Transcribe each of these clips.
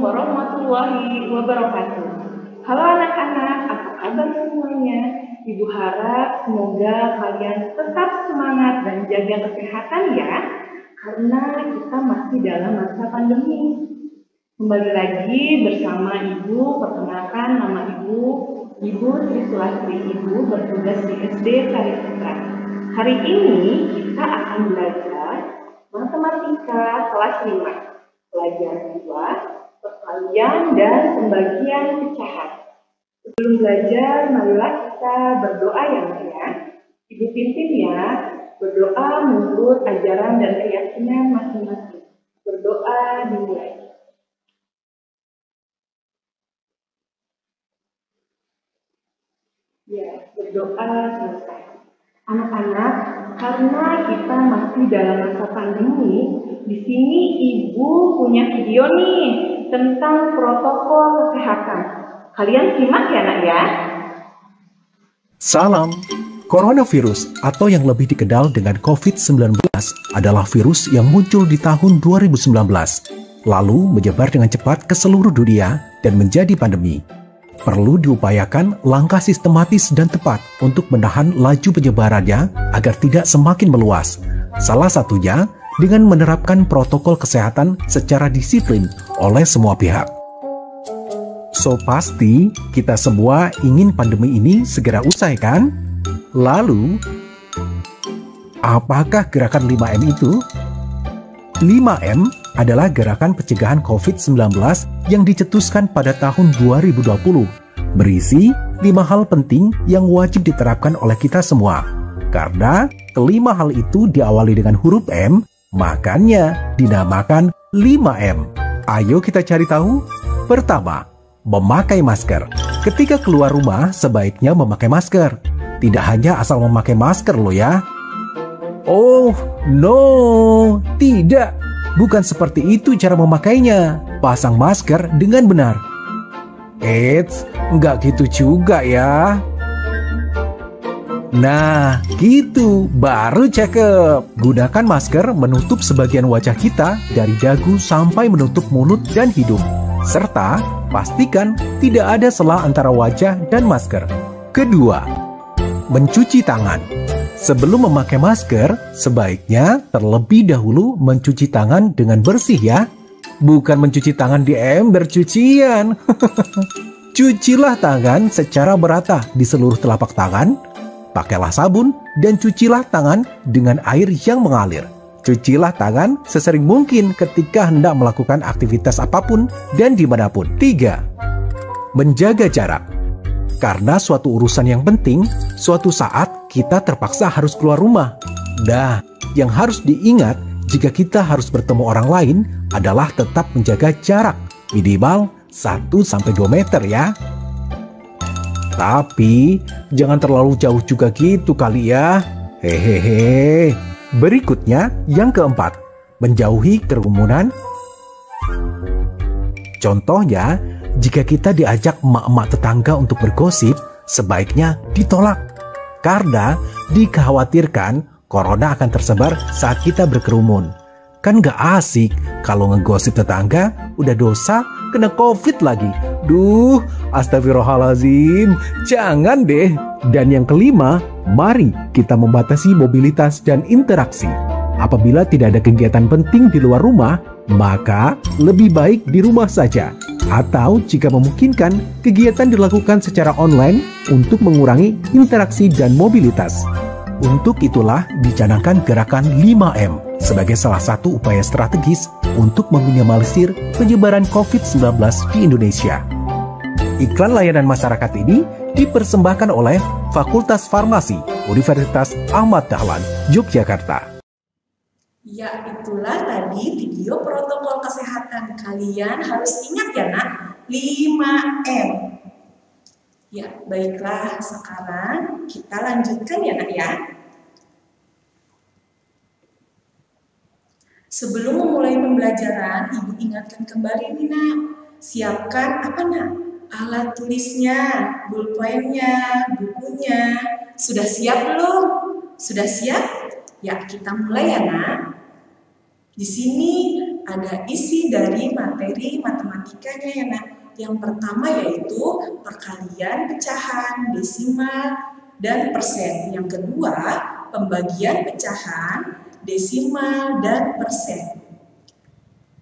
warahmatullahi wabarakatuh. Halo anak-anak, apa kabar semuanya? Ibu harap semoga kalian tetap semangat dan jaga kesehatan ya, karena kita masih dalam masa pandemi. Kembali lagi bersama Ibu, perkenalkan nama Ibu Sri Sulastri. Ibu bertugas di SD Sariputra. Hari ini kita akan belajar matematika kelas 5. Pelajaran 2, perkalian dan pembagian pecahan. Sebelum belajar, marilah kita berdoa ya ya. Ibu pimpin ya, berdoa menurut ajaran dan keyakinan masing-masing. Berdoa dimulai. Ya, berdoa selesai. Anak-anak, karena kita masih dalam masa pandemi, di sini Ibu punya video nih tentang protokol kesehatan. Kalian simak ya nak ya. Salam. Coronavirus atau yang lebih dikenal dengan COVID-19 adalah virus yang muncul di tahun 2019, lalu menyebar dengan cepat ke seluruh dunia dan menjadi pandemi. Perlu diupayakan langkah sistematis dan tepat untuk menahan laju penyebarannya agar tidak semakin meluas. Salah satunya dengan menerapkan protokol kesehatan secara disiplin oleh semua pihak. So pasti kita semua ingin pandemi ini segera usai kan? Lalu, apakah gerakan 5M itu? 5M adalah gerakan pencegahan COVID-19 yang dicetuskan pada tahun 2020, berisi 5 hal penting yang wajib diterapkan oleh kita semua. Karena kelima hal itu diawali dengan huruf M, makanya dinamakan 5M. Ayo kita cari tahu. Pertama, memakai masker. Ketika keluar rumah, sebaiknya memakai masker. Tidak hanya asal memakai masker loh ya. Oh, no, tidak. Bukan seperti itu cara memakainya. Pasang masker dengan benar. Eits, nggak gitu juga ya. Nah, gitu, baru cakep. Gunakan masker menutup sebagian wajah kita dari dagu sampai menutup mulut dan hidung. Serta, pastikan tidak ada sela antara wajah dan masker. Kedua, mencuci tangan. Sebelum memakai masker, sebaiknya terlebih dahulu mencuci tangan dengan bersih ya. Bukan mencuci tangan di ember cucian. Cucilah tangan secara merata di seluruh telapak tangan. Pakailah sabun dan cucilah tangan dengan air yang mengalir. Cucilah tangan sesering mungkin ketika hendak melakukan aktivitas apapun dan dimanapun. 3. Menjaga jarak. Karena suatu urusan yang penting, suatu saat kita terpaksa harus keluar rumah. Nah, yang harus diingat jika kita harus bertemu orang lain adalah tetap menjaga jarak minimal 1-2 meter ya. Tapi jangan terlalu jauh juga gitu kali ya. Hehehe. Berikutnya yang keempat, menjauhi kerumunan. Contohnya, jika kita diajak emak-emak tetangga untuk bergosip, sebaiknya ditolak. Karena dikhawatirkan corona akan tersebar saat kita berkerumun. Kan gak asik kalau ngegosip tetangga, udah dosa, kena COVID lagi. Duh, astagfirullahaladzim, jangan deh. Dan yang kelima, mari kita membatasi mobilitas dan interaksi. Apabila tidak ada kegiatan penting di luar rumah, maka lebih baik di rumah saja. Atau jika memungkinkan, kegiatan dilakukan secara online untuk mengurangi interaksi dan mobilitas. Untuk itulah dicanangkan gerakan 5M sebagai salah satu upaya strategis untuk meminimalisir penyebaran COVID-19 di Indonesia. Iklan layanan masyarakat ini dipersembahkan oleh Fakultas Farmasi Universitas Ahmad Dahlan, Yogyakarta. Ya, itulah tadi video protokol kesehatan. Kalian harus ingat ya nak, 5M. Ya, baiklah, sekarang kita lanjutkan ya nak ya. Sebelum memulai pembelajaran, Ibu ingatkan kembali nih nak, siapkan apa nak? Alat tulisnya, pulpennya, bukunya. Sudah siap belum? Sudah siap? Ya, kita mulai ya nak. Di sini ada isi dari materi matematikanya ya nak. Yang pertama yaitu perkalian pecahan, desimal, dan persen. Yang kedua, pembagian pecahan, desimal, dan persen.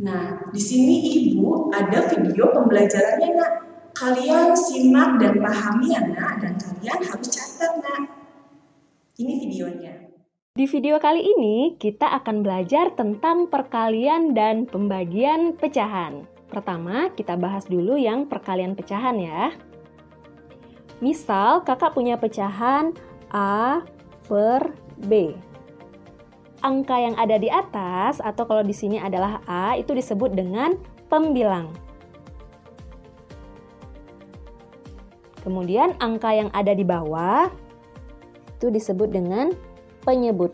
Nah, di sini Ibu ada video pembelajarannya nak. Kalian simak dan pahami ya nak, dan kalian harus catat nak. Ini videonya. Di video kali ini kita akan belajar tentang perkalian dan pembagian pecahan. Pertama, kita bahas dulu yang perkalian pecahan ya. Misal, kakak punya pecahan A per B. Angka yang ada di atas, atau kalau di sini adalah A, itu disebut dengan pembilang. Kemudian, angka yang ada di bawah, itu disebut dengan penyebut.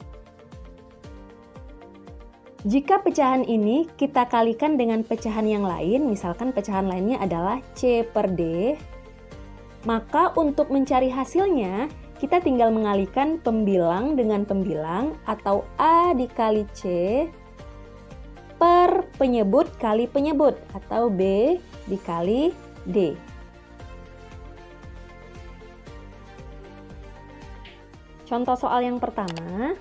Jika pecahan ini kita kalikan dengan pecahan yang lain, misalkan pecahan lainnya adalah C per D, maka untuk mencari hasilnya, kita tinggal mengalihkan pembilang dengan pembilang atau A dikali C per penyebut kali penyebut atau B dikali D. Contoh soal yang pertama,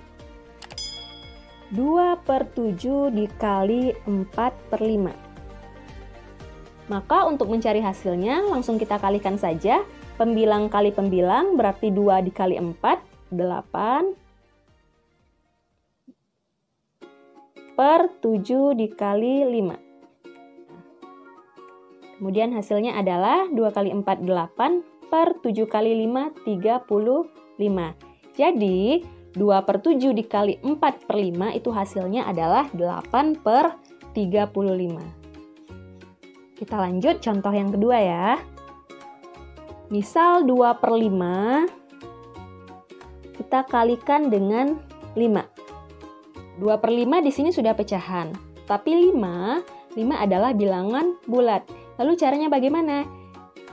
2 per 7 dikali 4 per 5. Maka untuk mencari hasilnya langsung kita kalikan saja. Pembilang kali pembilang berarti 2 dikali 4, 8. Per 7 dikali 5. Kemudian hasilnya adalah 2 kali 4, 8. Per 7 kali 5, 35. Jadi 2 per 7 dikali 4 per 5 itu hasilnya adalah 8 per 35. Kita lanjut contoh yang kedua ya. Misal 2 per 5 kita kalikan dengan 5. 2 per 5 di sini sudah pecahan. Tapi 5 adalah bilangan bulat. Lalu caranya bagaimana?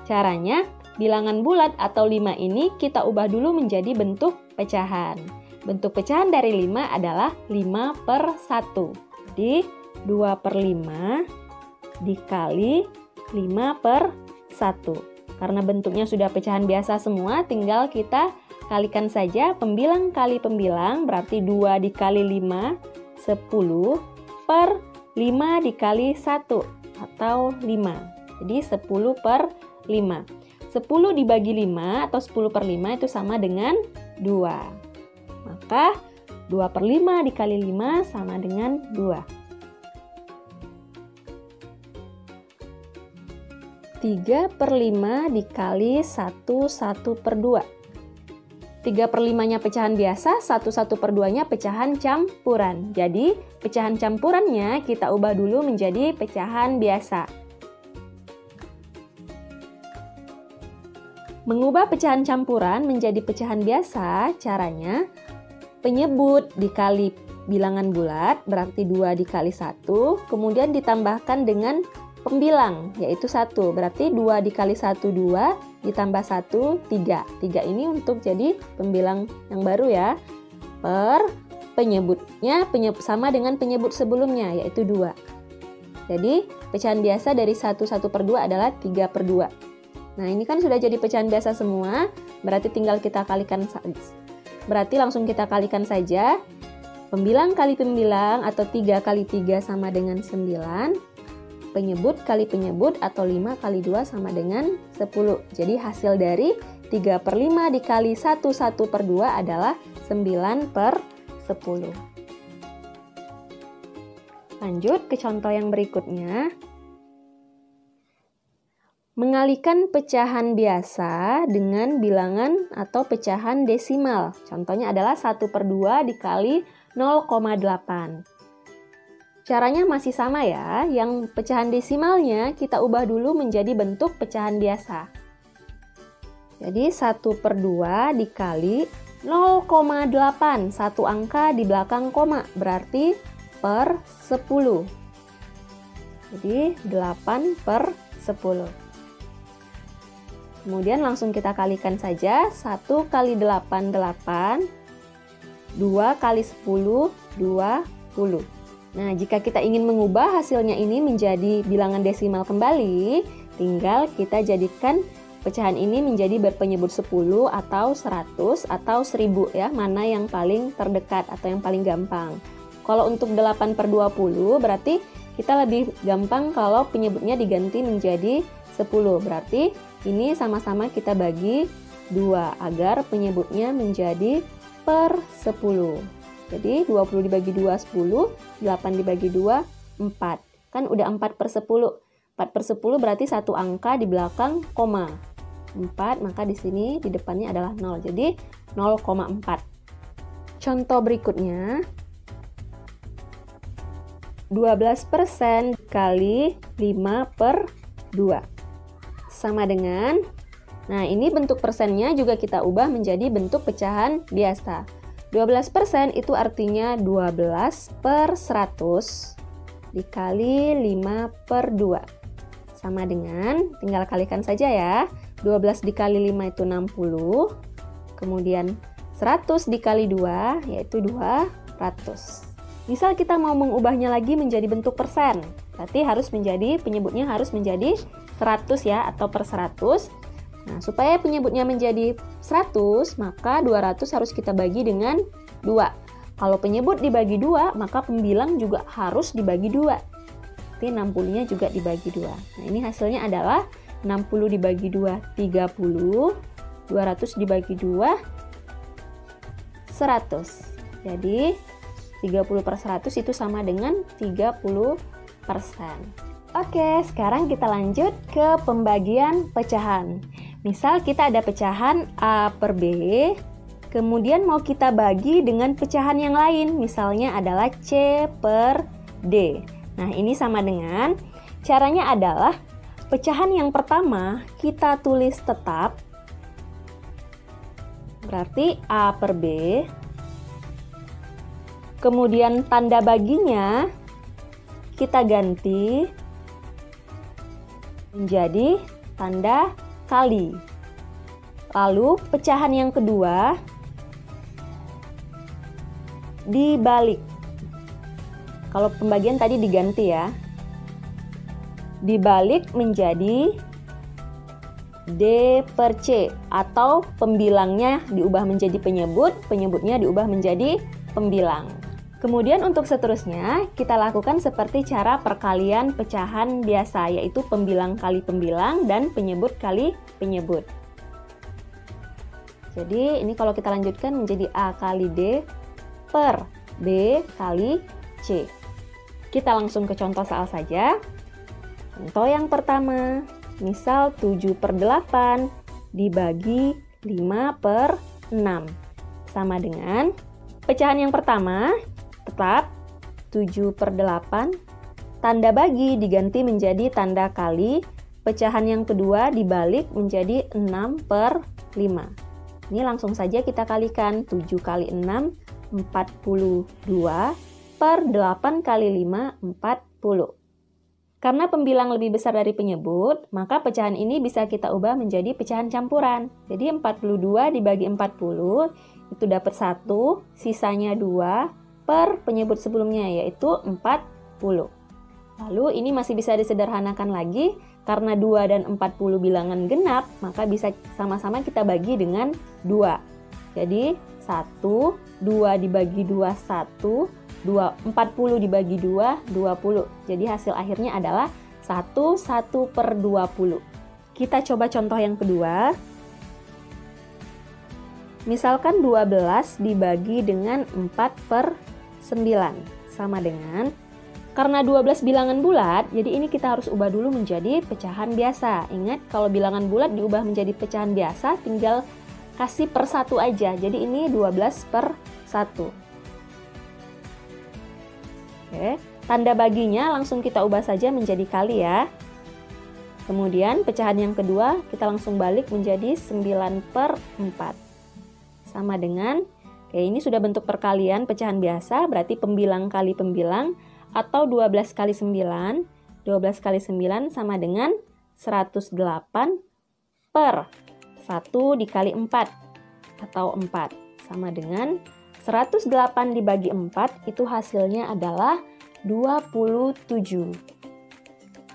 Caranya bilangan bulat atau 5 ini kita ubah dulu menjadi bentuk pecahan. Bentuk pecahan dari 5 adalah 5 per 1. Jadi 2 per 5 dikali 5 per 1. Karena bentuknya sudah pecahan biasa semua, tinggal kita kalikan saja pembilang kali pembilang, berarti 2 dikali 5, 10 per 5 dikali 1 atau 5. Jadi 10 per 5. 10 dibagi 5 atau 10 per 5 itu sama dengan 2. Maka 2 per 5 dikali 5 sama dengan 2. 3 per 5 dikali 1 per 2. 3 per 5-nya pecahan biasa, 1 per 2-nya pecahan campuran. Jadi, pecahan campurannya kita ubah dulu menjadi pecahan biasa. Mengubah pecahan campuran menjadi pecahan biasa, caranya penyebut dikali bilangan bulat, berarti 2 dikali 1, kemudian ditambahkan dengan pembilang, yaitu 1. Berarti 2 dikali 1, 2, ditambah 1, 3. 3 ini untuk jadi pembilang yang baru ya. Per penyebutnya sama dengan penyebut sebelumnya, yaitu 2. Jadi, pecahan biasa dari 1 per 2 adalah 3 per 2. Nah, ini kan sudah jadi pecahan biasa semua, berarti tinggal kita kalikan saja. Berarti langsung kita kalikan saja. Pembilang kali pembilang atau 3 kali 3 sama dengan 9. Penyebut kali penyebut atau 5 kali 2 sama dengan 10. Jadi hasil dari 3 per 5 dikali 1 per 2 adalah 9 per 10. Lanjut ke contoh yang berikutnya. Mengalihkan pecahan biasa dengan bilangan atau pecahan desimal. Contohnya adalah 1 per 2 dikali 0,8. Caranya masih sama ya, yang pecahan desimalnya kita ubah dulu menjadi bentuk pecahan biasa. Jadi 1 per 2 dikali 0,8, satu angka di belakang koma, berarti per 10. Jadi 8 per 10. Kemudian langsung kita kalikan saja, 1 kali 8, 8, 2 kali 10, 20. Nah, jika kita ingin mengubah hasilnya ini menjadi bilangan desimal kembali, tinggal kita jadikan pecahan ini menjadi berpenyebut 10 atau 100 atau 1000 ya, mana yang paling terdekat atau yang paling gampang. Kalau untuk 8/20 berarti kita lebih gampang kalau penyebutnya diganti menjadi 10. Berarti ini sama-sama kita bagi 2 agar penyebutnya menjadi per 10. Jadi 20 dibagi 2, 10, 8 dibagi 2, 4. Kan udah 4/10. 4/10 berarti satu angka di belakang koma. 4, maka di sini di depannya adalah 0. Jadi 0,4. Contoh berikutnya, 12% kali 5/2. Sama dengan, nah ini bentuk persennya juga kita ubah menjadi bentuk pecahan biasa. 12% itu artinya 12/100 dikali 5/2. Sama dengan, tinggal kalikan saja ya. 12 dikali 5 itu 60. Kemudian 100 dikali 2 yaitu 200. Misal kita mau mengubahnya lagi menjadi bentuk persen. Berarti penyebutnya harus menjadi 100 ya, atau per 100. Nah, supaya penyebutnya menjadi 100, maka 200 harus kita bagi dengan 2. Kalau penyebut dibagi 2, maka pembilang juga harus dibagi 2. Berarti 60-nya juga dibagi 2. Nah, ini hasilnya adalah 60 dibagi 2, 30. 200 dibagi 2, 100. Jadi, 30/100 itu sama dengan 30%. Oke, sekarang kita lanjut ke pembagian pecahan. Misal kita ada pecahan A/B, kemudian mau kita bagi dengan pecahan yang lain, misalnya adalah C/D. Nah, ini sama dengan, caranya adalah pecahan yang pertama kita tulis tetap, berarti A/B, kemudian tanda baginya kita ganti menjadi tanda kali. Lalu pecahan yang kedua dibalik. Kalau pembagian tadi diganti ya. Dibalik menjadi D/C atau pembilangnya diubah menjadi penyebut, penyebutnya diubah menjadi pembilang. Kemudian untuk seterusnya, kita lakukan seperti cara perkalian pecahan biasa, yaitu pembilang kali pembilang dan penyebut kali penyebut. Jadi ini kalau kita lanjutkan menjadi A kali D per B kali C. Kita langsung ke contoh soal saja. Contoh yang pertama, misal 7/8 dibagi 5/6. Sama dengan pecahan yang pertama, tetap 7/8, tanda bagi diganti menjadi tanda kali, pecahan yang kedua dibalik menjadi 6/5. Ini langsung saja kita kalikan, 7 kali 6, 42, per 8 kali 5, 40. Karena pembilang lebih besar dari penyebut, maka pecahan ini bisa kita ubah menjadi pecahan campuran. Jadi 42 dibagi 40, itu dapat 1, sisanya 2, per penyebut sebelumnya yaitu 40. Lalu ini masih bisa disederhanakan lagi, karena 2 dan 40 bilangan genap, maka bisa sama-sama kita bagi dengan 2. Jadi 1, 2 dibagi 2, 1, 40 dibagi 2, 20. Jadi hasil akhirnya /1 per 20. Kita coba contoh yang kedua. Misalkan 12 dibagi dengan 4/9, sama dengan, karena 12 bilangan bulat, jadi ini kita harus ubah dulu menjadi pecahan biasa. Ingat, kalau bilangan bulat diubah menjadi pecahan biasa, tinggal kasih per 1 aja. Jadi ini 12/1. Oke, tanda baginya langsung kita ubah saja menjadi kali ya. Kemudian pecahan yang kedua kita langsung balik menjadi 9/4. Sama dengan, ini sudah bentuk perkalian pecahan biasa, berarti pembilang kali pembilang, atau 12 kali 9. 12 kali 9 sama dengan 108 per 1 dikali 4, atau 4. Sama dengan 108 dibagi 4, itu hasilnya adalah 27.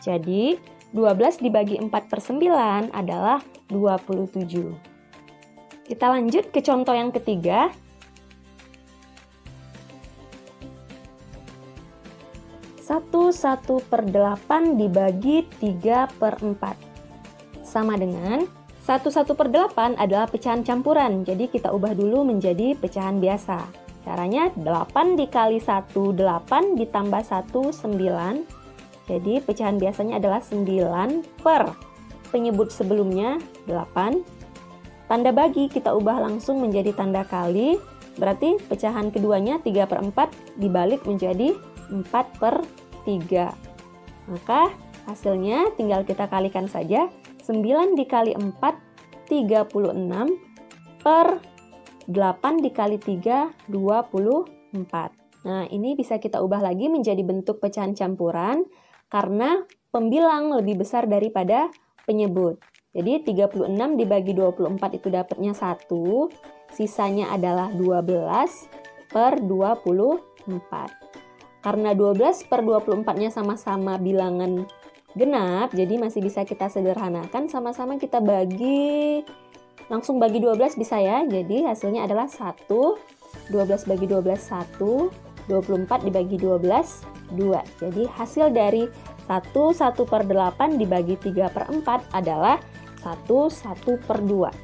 Jadi, 12 dibagi 4/9 adalah 27. Kita lanjut ke contoh yang ketiga. Satu 1/8 dibagi 3/4 sama dengan 1/8 adalah pecahan campuran. Jadi kita ubah dulu menjadi pecahan biasa. Caranya 8 dikali 1, 8 ditambah 1, 9. Jadi pecahan biasanya adalah 9 per penyebut sebelumnya 8. Tanda bagi kita ubah langsung menjadi tanda kali. Berarti pecahan keduanya 3/4 dibalik menjadi 4/3. Maka hasilnya tinggal kita kalikan saja. 9 dikali 4, 36 per 8 dikali 3, 24. Nah, ini bisa kita ubah lagi menjadi bentuk pecahan campuran karena pembilang lebih besar daripada penyebut. Jadi 36 dibagi 24 itu dapatnya 1, sisanya adalah 12 per 24. Karena 12 per 24-nya sama-sama bilangan genap, jadi masih bisa kita sederhanakan, sama-sama kita bagi, langsung bagi 12 bisa ya. Jadi hasilnya adalah 1, 12 bagi 12, 1, 24 dibagi 12, 2. Jadi hasil dari 1/8 dibagi 3/4 adalah 1/2.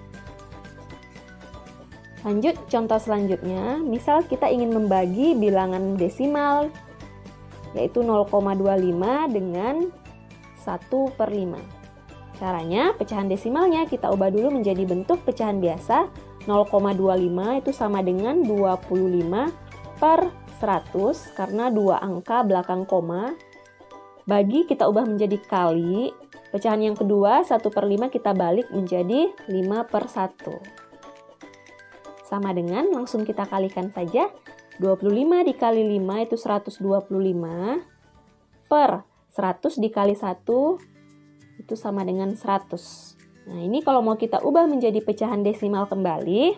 Lanjut contoh selanjutnya, misal kita ingin membagi bilangan desimal, yaitu 0,25 dengan 1/5. Caranya, pecahan desimalnya kita ubah dulu menjadi bentuk pecahan biasa. 0,25 itu sama dengan 25 per 100, karena 2 angka belakang koma. Bagi kita ubah menjadi kali. Pecahan yang kedua, 1/5 kita balik menjadi 5/1. Sama dengan, langsung kita kalikan saja. 25 dikali 5 itu 125 per 100 dikali 1 itu sama dengan 100. Nah, ini kalau mau kita ubah menjadi pecahan desimal kembali,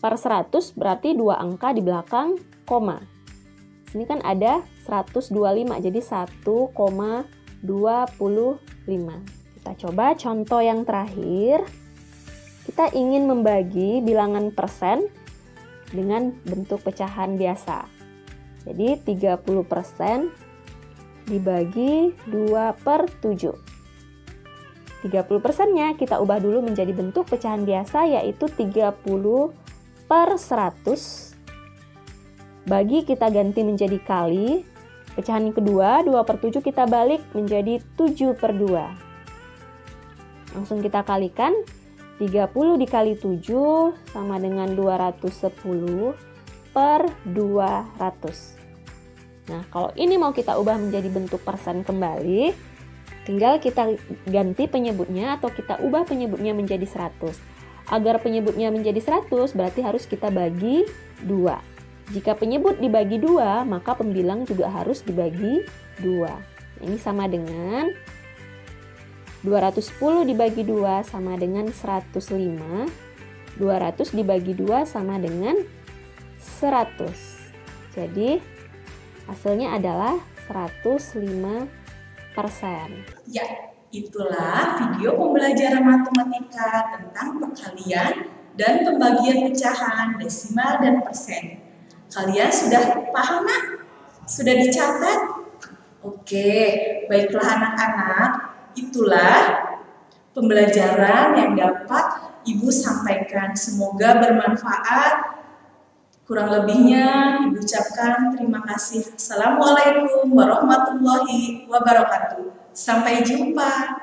per 100 berarti 2 angka di belakang koma. Sini kan ada 125, jadi 1,25. Kita coba contoh yang terakhir. Kita ingin membagi bilangan persen dengan bentuk pecahan biasa. Jadi 30% dibagi 2/7. 30%-nya kita ubah dulu menjadi bentuk pecahan biasa, yaitu 30/100. Bagi kita ganti menjadi kali. Pecahan yang kedua, 2/7 kita balik menjadi 7/2. Langsung kita kalikan. 30 dikali 7 sama dengan 210 per 200. Nah, kalau ini mau kita ubah menjadi bentuk persen kembali, tinggal kita ganti penyebutnya atau kita ubah penyebutnya menjadi 100. Agar penyebutnya menjadi 100, berarti harus kita bagi 2. Jika penyebut dibagi 2, maka pembilang juga harus dibagi 2. Ini sama dengan 210 dibagi 2 sama dengan 105. 200 dibagi 2 sama dengan 100. Jadi, hasilnya adalah 105%. Ya, itulah video pembelajaran matematika tentang perkalian dan pembagian pecahan, desimal, dan persen. Kalian sudah paham, nak? Sudah dicatat? Oke, baiklah anak-anak. Itulah pembelajaran yang dapat Ibu sampaikan. Semoga bermanfaat. Kurang lebihnya Ibu ucapkan terima kasih. Assalamualaikum warahmatullahi wabarakatuh. Sampai jumpa.